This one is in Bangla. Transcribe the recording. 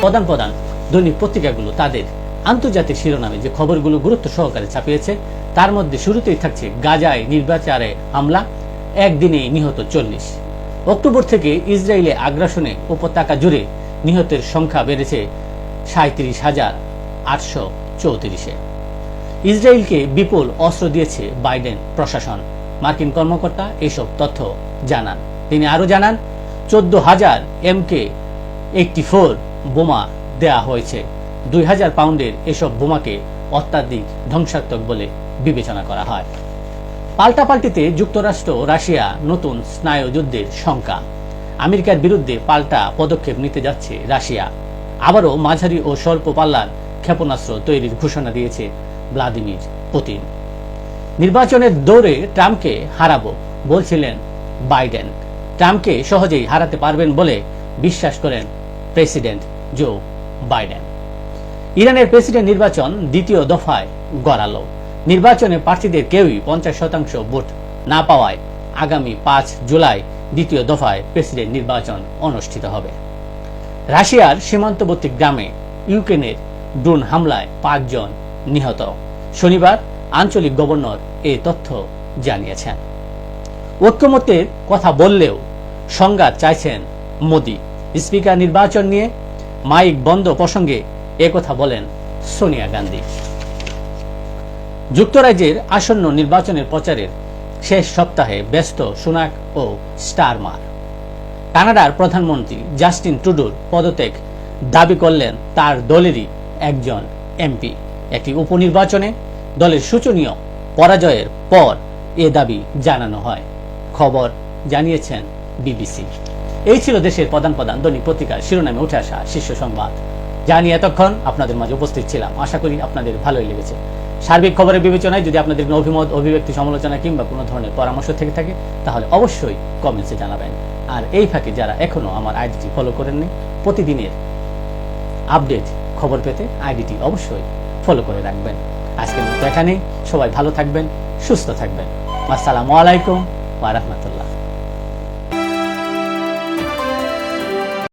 প্রধান প্রধান দৈনিক পত্রিকাগুলো তাদের আন্তর্জাতিক শিরোনামে যে খবরগুলো গুরুত্ব সহকারে ছাপিয়েছে তার মধ্যে শুরুতেই থাকছে গাজায় নির্বিচারে হামলা, একদিনেই নিহত 40। অক্টোবর থেকে ইসরায়েলে আগ্রাসনে উপত্যকা জুড়ে নিহতের সংখ্যা বেড়েছে 37,834-এ। ইসরায়েলকে বিপুল অস্ত্র দিয়েছে বাইডেন প্রশাসন। মার্কিন কর্মকর্তা এসব তথ্য জানান। তিনি আরো জানান 14,000 MK-84 বোমা দেয়া হয়েছে। 2,000 পাউন্ডের এসব বোমাকে অত্যাধিক ধ্বংসাত্মক বলে বিবেচনা করা হয়। পাল্টাপাল্টিতে যুক্তরাষ্ট্র রাশিয়া নতুন স্নায়ুযুদ্ধের শঙ্কা। আমেরিকার বিরুদ্ধে পাল্টা পদক্ষেপ নিতে যাচ্ছে রাশিয়া। আবারও মাঝারি ও স্বল্প পাল্লার ক্ষেপণাস্ত্র তৈরির ঘোষণা দিয়েছে ভ্লাদিমির পুতিন। নির্বাচনের দৌড়ে ট্রাম্পকে হারাবো বলছিলেন বাইডেন। ট্রাম্পকে সহজেই হারাতে পারবেন বলে বিশ্বাস করেন প্রেসিডেন্ট জো বাইডেন। ইরানের প্রেসিডেন্ট নির্বাচন দ্বিতীয় দফায় গড়ালো। নির্বাচনে প্রার্থীদের কেউই 50% ভোট না পাওয়ায় আগামী 5 জুলাই দ্বিতীয় দফায় প্রেসিডেন্ট নির্বাচন অনুষ্ঠিত হবে। রাশিয়ার সীমান্তবর্তী গ্রামে ইউক্রেনের ড্রোন হামলায় 5 জন নিহত। শনিবার আঞ্চলিক গভর্নর এই তথ্য জানিয়েছেন। ঐক্যমত্যের কথা বললেও সংঘাত চাইছেন মোদি। স্পিকার নির্বাচন নিয়ে মাইক বন্ধ প্রসঙ্গে একথা বলেন সোনিয়া গান্ধী। যুক্তরাজ্যের আসন্ন নির্বাচনের প্রচারের শেষ সপ্তাহে ব্যস্ত সুনাক ও স্টারমার। কানাডার প্রধানমন্ত্রী জাস্টিন ট্রুডোর পদত্যাগ দাবি করলেন তার দলেরই একজন এমপি। একটি উপনির্বাচনে দলের শোচনীয় পরাজয়ের পর এ দাবি জানানো হয়। খবর জানিয়েছেন বিবিসি। এই ছিল দেশের প্রধান প্রধান দৈনিক পত্রিকার শিরোনামে উঠে আসা শীর্ষ সংবাদ, যা নিয়ে এতক্ষণ আপনাদের মাঝে উপস্থিত ছিলাম। আশা করি আপনাদের ভালোই লেগেছে। সার্বিক খবরের বিবেচনায় যদি আপনাদের কোনো অভিমত, অভিব্যক্তি, সমালোচনা কিংবা কোনো ধরনের পরামর্শ থেকে থাকে তাহলে অবশ্যই কমেন্টসে জানাবেন। আর এই ফাঁকে যারা এখনো আমার আইডিটি ফলো করেননি, প্রতিদিনের আপডেট খবর পেতে আইডিটি অবশ্যই ফলো করে রাখবেন। আজকের মতো এখানেই। সবাই ভালো থাকবেন, সুস্থ থাকবেন। আসসালামু আলাইকুম ওয়া রাহমাতুল্লাহ।